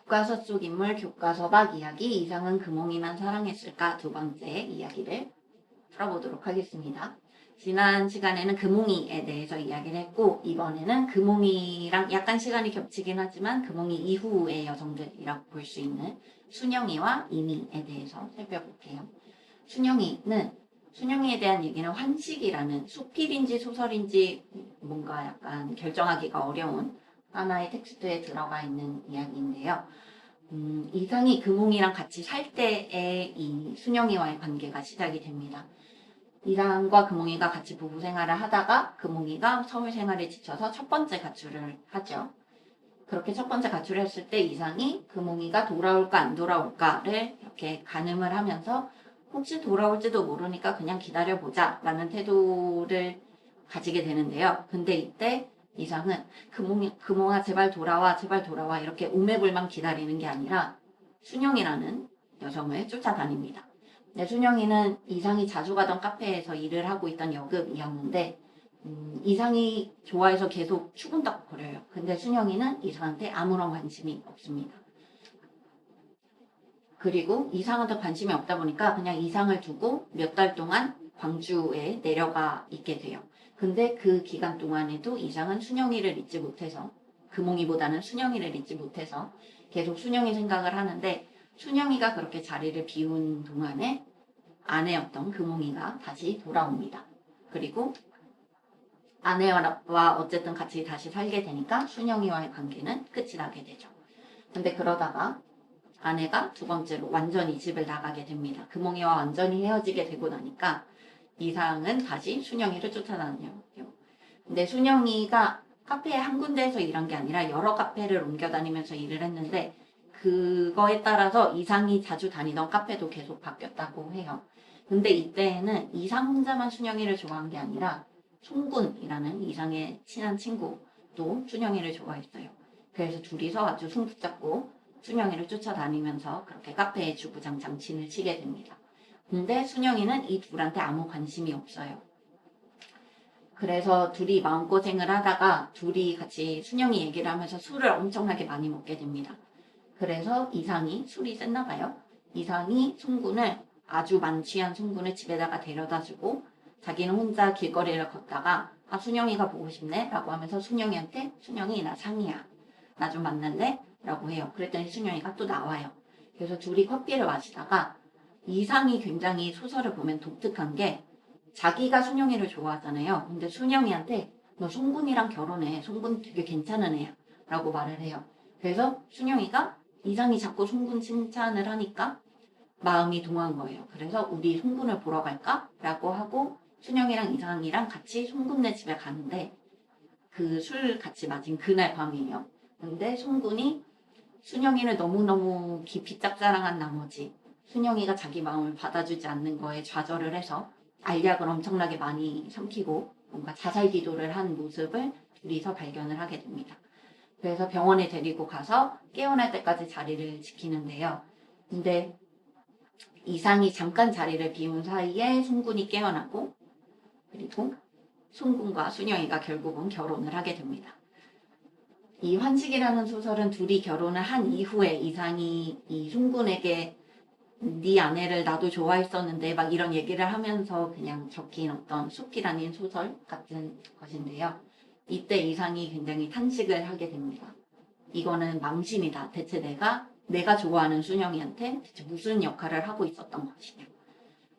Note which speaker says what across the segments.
Speaker 1: 교과서 속 인물 교과서 밖 이야기 이상은 금홍이만 사랑했을까 두 번째 이야기를 풀어보도록 하겠습니다. 지난 시간에는 금홍이에 대해서 이야기를 했고 이번에는 금홍이랑 약간 시간이 겹치긴 하지만 금홍이 이후의 여성들이라고 볼 수 있는 순영이와 이미에 대해서 살펴볼게요. 순영이에 대한 얘기는 환식이라는 수필인지 소설인지 뭔가 약간 결정하기가 어려운 하나의 텍스트에 들어가 있는 이야기인데요. 이상이 금홍이랑 같이 살 때에 이 순영이와의 관계가 시작이 됩니다. 이상과 금홍이가 같이 부부 생활을 하다가 금홍이가 서울 생활에 지쳐서 첫 번째 가출을 하죠. 그렇게 첫 번째 가출을 했을 때 이상이 금홍이가 돌아올까 안 돌아올까를 이렇게 가늠을 하면서 혹시 돌아올지도 모르니까 그냥 기다려보자 라는 태도를 가지게 되는데요. 근데 이때 이상은 금홍아 제발 돌아와 제발 돌아와 이렇게 오매불망 기다리는 게 아니라 순영이라는 여성을 쫓아다닙니다. 네, 순영이는 이상이 자주 가던 카페에서 일을 하고 있던 여급이었는데 이상이 좋아해서 계속 추근덕거려요. 근데 순영이는 이상한테 아무런 관심이 없습니다. 그리고 이상한테 관심이 없다 보니까 그냥 이상을 두고 몇 달 동안 광주에 내려가 있게 돼요. 근데 그 기간 동안에도 이상은 순영이를 잊지 못해서 금홍이보다는 순영이를 잊지 못해서 계속 순영이 생각을 하는데 순영이가 그렇게 자리를 비운 동안에 아내였던 금홍이가 다시 돌아옵니다. 그리고 아내와 어쨌든 같이 다시 살게 되니까 순영이와의 관계는 끝이 나게 되죠. 근데 그러다가 아내가 두 번째로 완전히 집을 나가게 됩니다. 금홍이와 완전히 헤어지게 되고 나니까 이상은 다시 순영이를 쫓아다녀요. 근데 순영이가 카페에 한 군데에서 일한 게 아니라 여러 카페를 옮겨 다니면서 일을 했는데 그거에 따라서 이상이 자주 다니던 카페도 계속 바뀌었다고 해요. 근데 이때에는 이상 혼자만 순영이를 좋아한 게 아니라 송군이라는 이상의 친한 친구도 순영이를 좋아했어요. 그래서 둘이서 아주 손붙잡고 순영이를 쫓아다니면서 그렇게 카페에 주구장창 진을 치게 됩니다. 근데 순영이는 이 둘한테 아무 관심이 없어요. 그래서 둘이 마음고생을 하다가 둘이 같이 순영이 얘기를 하면서 술을 엄청나게 많이 먹게 됩니다. 그래서 이상이 술이 셌나 봐요. 이상이 송군을 아주 만취한 송군을 집에다가 데려다주고 자기는 혼자 길거리를 걷다가 아 순영이가 보고 싶네 라고 하면서 순영이한테 순영이 나 상이야 나 좀 만날래? 라고 해요. 그랬더니 순영이가 또 나와요. 그래서 둘이 커피를 마시다가 이상이 굉장히 소설을 보면 독특한 게 자기가 순영이를 좋아하잖아요. 근데 순영이한테 너 송군이랑 결혼해. 송군 되게 괜찮은 애야. 라고 말을 해요. 그래서 순영이가 이상이 자꾸 송군 칭찬을 하니까 마음이 동한 거예요. 그래서 우리 송군을 보러 갈까? 라고 하고 순영이랑 이상이랑 같이 송군네 집에 가는데 그 술 같이 마신 그날 밤이에요. 근데 송군이 순영이를 너무너무 깊이 짝사랑한 나머지 순영이가 자기 마음을 받아주지 않는 거에 좌절을 해서 알약을 엄청나게 많이 삼키고 뭔가 자살 기도를 한 모습을 둘이서 발견을 하게 됩니다. 그래서 병원에 데리고 가서 깨어날 때까지 자리를 지키는데요. 근데 이상이 잠깐 자리를 비운 사이에 송군이 깨어나고 그리고 송군과 순영이가 결국은 결혼을 하게 됩니다. 이 환식이라는 소설은 둘이 결혼을 한 이후에 이상이 이 송군에게 네 아내를 나도 좋아했었는데 막 이런 얘기를 하면서 그냥 적힌 어떤 숲길 아닌 소설 같은 것인데요. 이때 이상이 굉장히 탄식을 하게 됩니다. 이거는 망신이다. 대체 내가 좋아하는 순영이한테 대체 무슨 역할을 하고 있었던 것이냐.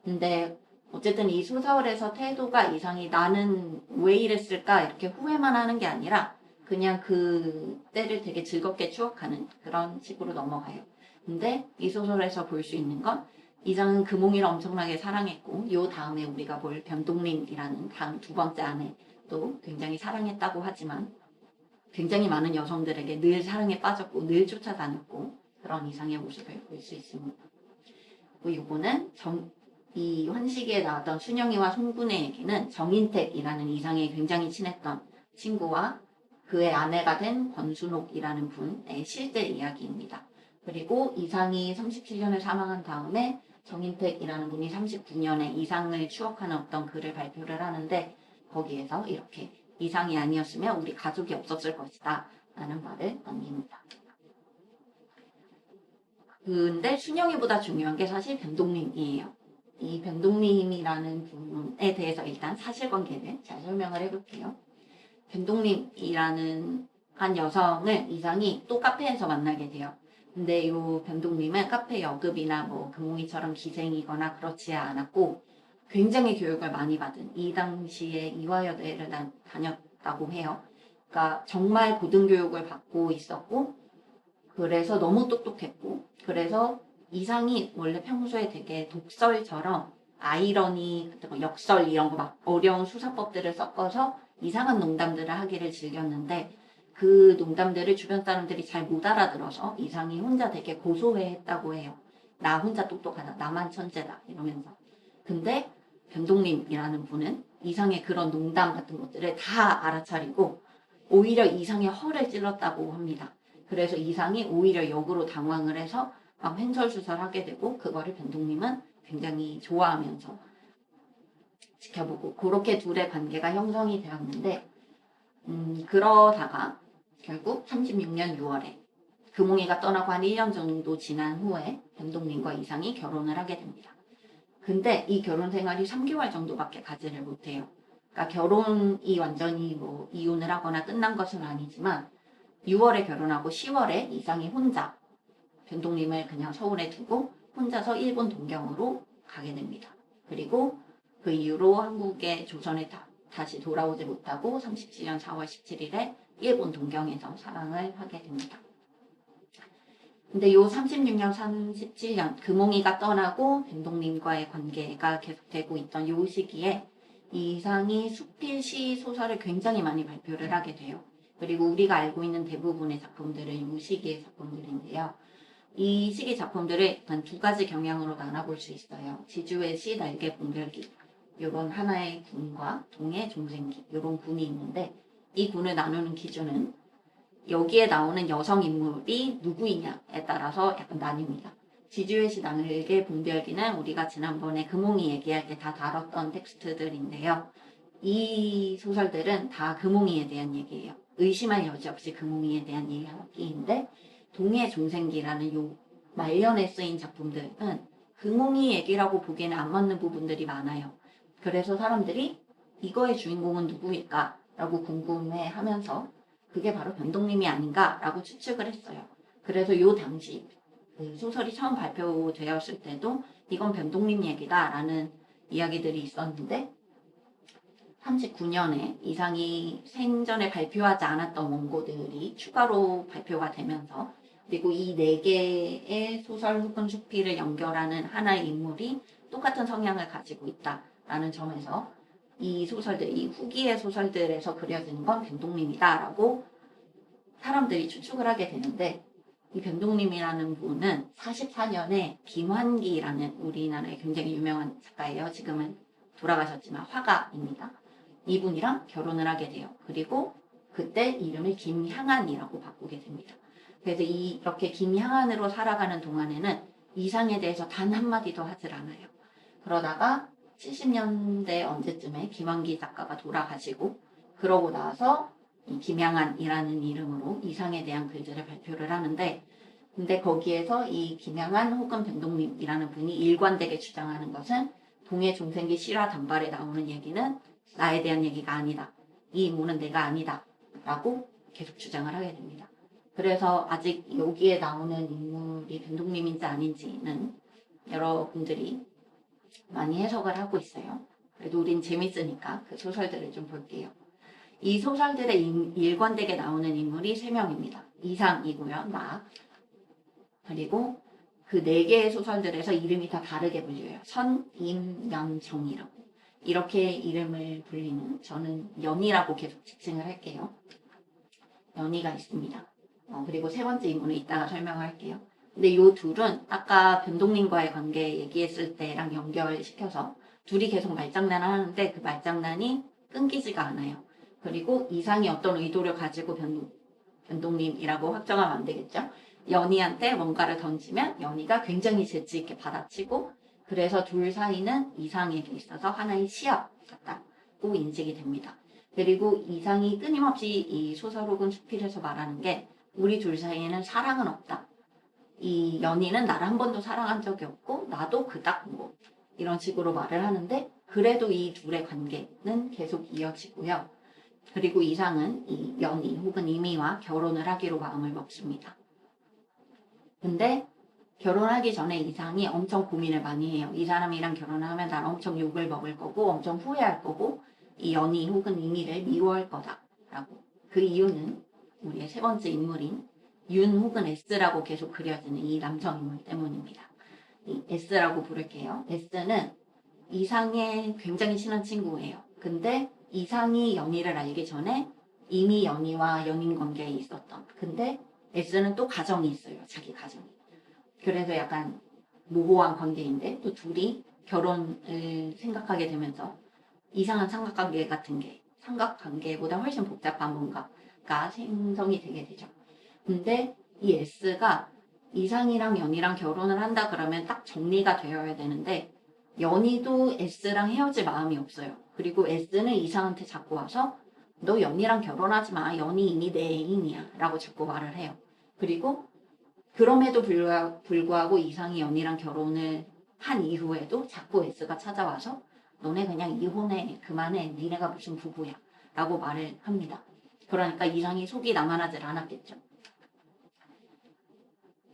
Speaker 1: 근데 어쨌든 이 소설에서 태도가 이상이 나는 왜 이랬을까 이렇게 후회만 하는 게 아니라 그냥 그 때를 되게 즐겁게 추억하는 그런 식으로 넘어가요. 근데 이 소설에서 볼 수 있는 건 이상은 금홍이를 엄청나게 사랑했고 요 다음에 우리가 볼 변동림이라는 다음 두 번째 아내도 굉장히 사랑했다고 하지만 굉장히 많은 여성들에게 늘 사랑에 빠졌고 늘 쫓아다녔고 그런 이상의 모습을 볼 수 있습니다. 그리고 요거는 이 환시기에 나왔던 순영이와 송군의 얘기는 정인택이라는 이상에 굉장히 친했던 친구와 그의 아내가 된 권순옥이라는 분의 실제 이야기입니다. 그리고 이상이 37년에 사망한 다음에 정인택이라는 분이 39년에 이상을 추억하는 어떤 글을 발표를 하는데 거기에서 이렇게 이상이 아니었으면 우리 가족이 없었을 것이다 라는 말을 남깁니다. 근데 순영이보다 중요한 게 사실 변동님이에요. 이 변동님이라는 분에 대해서 일단 사실관계를 잘 설명을 해볼게요. 변동님이라는 한 여성을 이상이 또 카페에서 만나게 돼요. 근데 이 변동님은 카페 여급이나 뭐 금홍이처럼 기생이거나 그렇지 않았고 굉장히 교육을 많이 받은 이 당시에 이화여대를 다녔다고 해요. 그러니까 정말 고등교육을 받고 있었고 그래서 너무 똑똑했고 그래서 이상이 원래 평소에 되게 독설처럼 아이러니, 역설 이런 거 막 어려운 수사법들을 섞어서 이상한 농담들을 하기를 즐겼는데 그 농담들을 주변 사람들이 잘 못 알아들어서 이상이 혼자 되게 고소해했다고 해요. 나 혼자 똑똑하다. 나만 천재다. 이러면서. 근데 변동님이라는 분은 이상의 그런 농담 같은 것들을 다 알아차리고 오히려 이상의 허를 찔렀다고 합니다. 그래서 이상이 오히려 역으로 당황을 해서 막 횡설수설하게 되고 그거를 변동님은 굉장히 좋아하면서 지켜보고 그렇게 둘의 관계가 형성이 되었는데 그러다가 결국 36년 6월에 금홍이가 떠나고 한 1년 정도 지난 후에 변동님과 이상이 결혼을 하게 됩니다. 근데 이 결혼 생활이 3개월 정도밖에 가지를 못해요. 그러니까 결혼이 완전히 뭐 이혼을 하거나 끝난 것은 아니지만 6월에 결혼하고 10월에 이상이 혼자 변동님을 그냥 서울에 두고 혼자서 일본 동경으로 가게 됩니다. 그리고 그 이후로 한국에 조선에 다시 돌아오지 못하고 37년 4월 17일에 일본 동경에서 사랑을 하게 됩니다. 근데 요 36년, 37년 금홍이가 떠나고 변동님과의 관계가 계속되고 있던 요 시기에 이상이 수필시 소설을 굉장히 많이 발표를 하게 돼요. 그리고 우리가 알고 있는 대부분의 작품들은 요 시기의 작품들인데요. 이 시기 작품들을 한 두 가지 경향으로 나눠볼 수 있어요. 지주의 시, 날개 봉별기 이런 하나의 군과 동의 종생기 이런 군이 있는데 이 군을 나누는 기준은 여기에 나오는 여성 인물이 누구이냐에 따라서 약간 나뉩니다. 지주의 시, 날개 봉별기는 우리가 지난번에 금홍이 얘기할 때 다 다뤘던 텍스트들인데요. 이 소설들은 다 금홍이에 대한 얘기예요. 의심할 여지 없이 금홍이에 대한 이야기인데 동해 종생기라는 요 말년에 쓰인 작품들은 금홍이 얘기라고 보기에는 안 맞는 부분들이 많아요. 그래서 사람들이 이거의 주인공은 누구일까? 라고 궁금해하면서 그게 바로 변동님이 아닌가? 라고 추측을 했어요. 그래서 요 당시 그 소설이 처음 발표되었을 때도 이건 변동님 얘기다 라는 이야기들이 있었는데 39년에 이상이 생전에 발표하지 않았던 원고들이 추가로 발표가 되면서 그리고 이 네 개의 소설 혹은 수필을 연결하는 하나의 인물이 똑같은 성향을 가지고 있다라는 점에서 이 소설들, 이 후기의 소설들에서 그려지는 건 변동님이다라고 사람들이 추측을 하게 되는데 이 변동님이라는 분은 44년에 김환기라는 우리나라의 굉장히 유명한 작가예요. 지금은 돌아가셨지만 화가입니다. 이분이랑 결혼을 하게 돼요. 그리고 그때 이름을 김향안이라고 바꾸게 됩니다. 그래서 이렇게 김향안으로 살아가는 동안에는 이상에 대해서 단 한마디도 하질 않아요. 그러다가 70년대 언제쯤에 김환기 작가가 돌아가시고 그러고 나서 이 김향안이라는 이름으로 이상에 대한 글들을 발표를 하는데 근데 거기에서 이 김향안 혹은 변동님이라는 분이 일관되게 주장하는 것은 동해 종생기 실화 단발에 나오는 얘기는 나에 대한 얘기가 아니다. 이 인물은 내가 아니다. 라고 계속 주장을 하게 됩니다. 그래서 아직 여기에 나오는 인물이 변동님인지 아닌지는 여러분들이 많이 해석을 하고 있어요. 그래도 우린 재밌으니까 그 소설들을 좀 볼게요. 이 소설들에 일관되게 나오는 인물이 3명입니다. 이상이고요. 나. 그리고 그 4개의 소설들에서 이름이 다 다르게 불려요. 선, 임, 연, 정이라고. 이렇게 이름을 불리는 저는 연이라고 계속 지칭을 할게요. 연이가 있습니다. 그리고 세 번째 인물은 이따가 설명할게요. 근데 이 둘은 아까 변동님과의 관계 얘기했을 때랑 연결시켜서 둘이 계속 말장난을 하는데 그 말장난이 끊기지가 않아요. 그리고 이상이 어떤 의도를 가지고 변동님이라고 확정하면 안 되겠죠. 연희한테 뭔가를 던지면 연희가 굉장히 재치 있게 받아치고 그래서 둘 사이는 이상에게 있어서 하나의 시합 같다고 인식이 됩니다. 그리고 이상이 끊임없이 이 소설 혹은 수필에서 말하는 게 우리 둘 사이에는 사랑은 없다. 이 연인은 나를 한 번도 사랑한 적이 없고 나도 그닥 뭐 이런 식으로 말을 하는데 그래도 이 둘의 관계는 계속 이어지고요. 그리고 이상은 이 연희 혹은 이미와 결혼을 하기로 마음을 먹습니다. 근데 결혼하기 전에 이상이 엄청 고민을 많이 해요. 이 사람이랑 결혼을 하면 난 엄청 욕을 먹을 거고 엄청 후회할 거고 이 연희 혹은 이미를 미워할 거다라고. 그 이유는 우리의 세 번째 인물인 윤 혹은 S라고 계속 그려지는 이 남성 인물 때문입니다. 이 S라고 부를게요. S는 이상의 굉장히 친한 친구예요. 근데 이상이 연희를 알기 전에 이미 연희와 연인 관계에 있었던. 근데 S는 또 가정이 있어요. 자기 가정이. 그래서 약간 모호한 관계인데 또 둘이 결혼을 생각하게 되면서 이상한 삼각관계 같은 게 삼각관계보다 훨씬 복잡한 뭔가가 생성이 되게 되죠. 근데 이 S가 이상이랑 연희랑 결혼을 한다 그러면 딱 정리가 되어야 되는데 연희도 S랑 헤어질 마음이 없어요. 그리고 S는 이상한테 자꾸 와서 너 연희랑 결혼하지 마. 연희 이미 내 애인이야. 라고 자꾸 말을 해요. 그리고 그럼에도 불구하고 이상이 연희랑 결혼을 한 이후에도 자꾸 S가 찾아와서 너네 그냥 이혼해. 그만해. 니네가 무슨 부부야. 라고 말을 합니다. 그러니까 이상이 속이 남아나질 않았겠죠.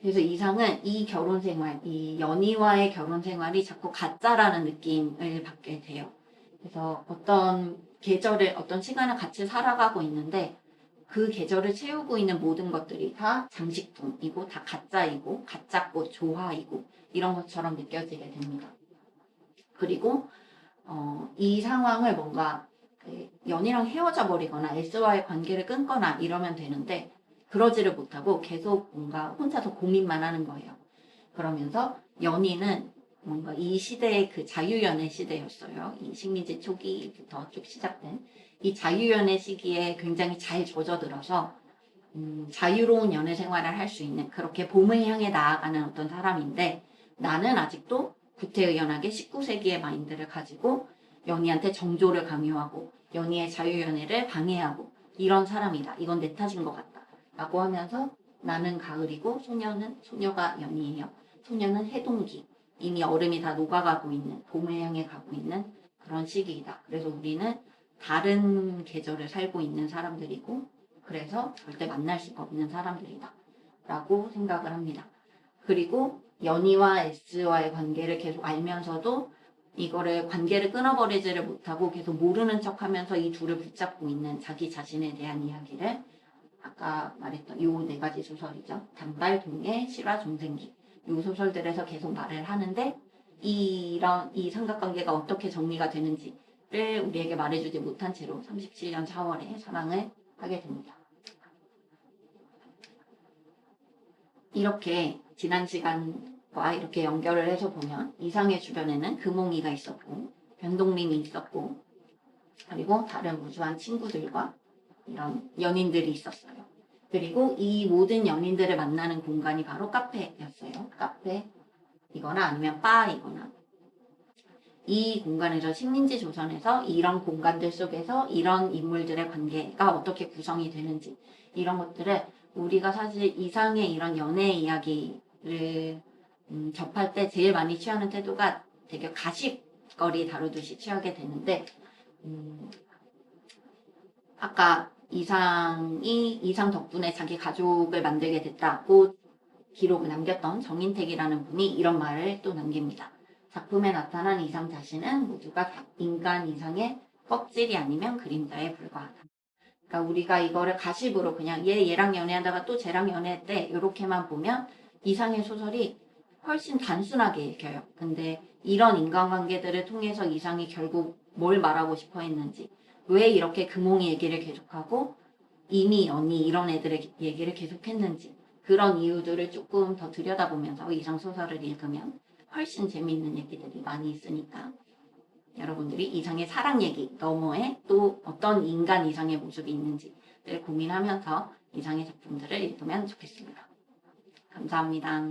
Speaker 1: 그래서 이상은 이 결혼 생활, 이 연희와의 결혼 생활이 자꾸 가짜라는 느낌을 받게 돼요. 그래서 어떤 계절을, 어떤 시간을 같이 살아가고 있는데 그 계절을 채우고 있는 모든 것들이 다 장식품이고 다 가짜이고 가짜꽃 조화이고 이런 것처럼 느껴지게 됩니다. 그리고 이 상황을 뭔가 연희랑 헤어져 버리거나 S와의 관계를 끊거나 이러면 되는데 그러지를 못하고 계속 뭔가 혼자서 고민만 하는 거예요. 그러면서 연희는 뭔가 이 시대의 그 자유연애 시대였어요. 이 식민지 초기부터 쭉 시작된 이 자유연애 시기에 굉장히 잘 젖어들어서 자유로운 연애 생활을 할 수 있는 그렇게 봄을 향해 나아가는 어떤 사람인데 나는 아직도 구태의연하게 19세기의 마인드를 가지고 연희한테 정조를 강요하고 연희의 자유연애를 방해하고 이런 사람이다. 이건 내 탓인 것 같다. 라고 하면서 나는 가을이고 소녀가 연희예요. 소녀는 해동기. 이미 얼음이 다 녹아가고 있는 봄을 향해 가고 있는 그런 시기이다. 그래서 우리는 다른 계절을 살고 있는 사람들이고 그래서 절대 만날 수가 없는 사람들이다. 라고 생각을 합니다. 그리고 연희와 S와의 관계를 계속 알면서도 이거를 관계를 끊어버리지를 못하고 계속 모르는 척하면서 이 둘을 붙잡고 있는 자기 자신에 대한 이야기를 아까 말했던 요 네 가지 소설이죠. 단발, 동해, 실화, 중생기. 요 소설들에서 계속 말을 하는데 이 삼각관계가 어떻게 정리가 되는지를 우리에게 말해주지 못한 채로 37년 4월에 사망을 하게 됩니다. 이렇게 지난 시간과 이렇게 연결을 해서 보면 이상의 주변에는 금홍이가 있었고 변동림이 있었고 그리고 다른 무수한 친구들과 이런 연인들이 있었어요. 그리고 이 모든 연인들을 만나는 공간이 바로 카페였어요. 카페이거나 아니면 바이거나 이 공간에서 식민지 조선에서 이런 공간들 속에서 이런 인물들의 관계가 어떻게 구성이 되는지 이런 것들을 우리가 사실 이상의 이런 연애 이야기를 접할 때 제일 많이 취하는 태도가 되게 가십거리 다루듯이 취하게 되는데 아까 이상 덕분에 자기 가족을 만들게 됐다고 기록을 남겼던 정인택이라는 분이 이런 말을 또 남깁니다. 작품에 나타난 이상 자신은 모두가 인간 이상의 껍질이 아니면 그림자에 불과하다. 그러니까 우리가 이거를 가십으로 그냥 얘랑 연애하다가 또 쟤랑 연애했대 이렇게만 보면 이상의 소설이 훨씬 단순하게 읽혀요. 근데 이런 인간관계들을 통해서 이상이 결국 뭘 말하고 싶어 했는지 왜 이렇게 금홍이 얘기를 계속하고 이미 연희 이런 애들의 얘기를 계속했는지 그런 이유들을 조금 더 들여다보면서 이상 소설을 읽으면 훨씬 재미있는 얘기들이 많이 있으니까 여러분들이 이상의 사랑 얘기 너머에 또 어떤 인간 이상의 모습이 있는지를 고민하면서 이상의 작품들을 읽으면 좋겠습니다. 감사합니다.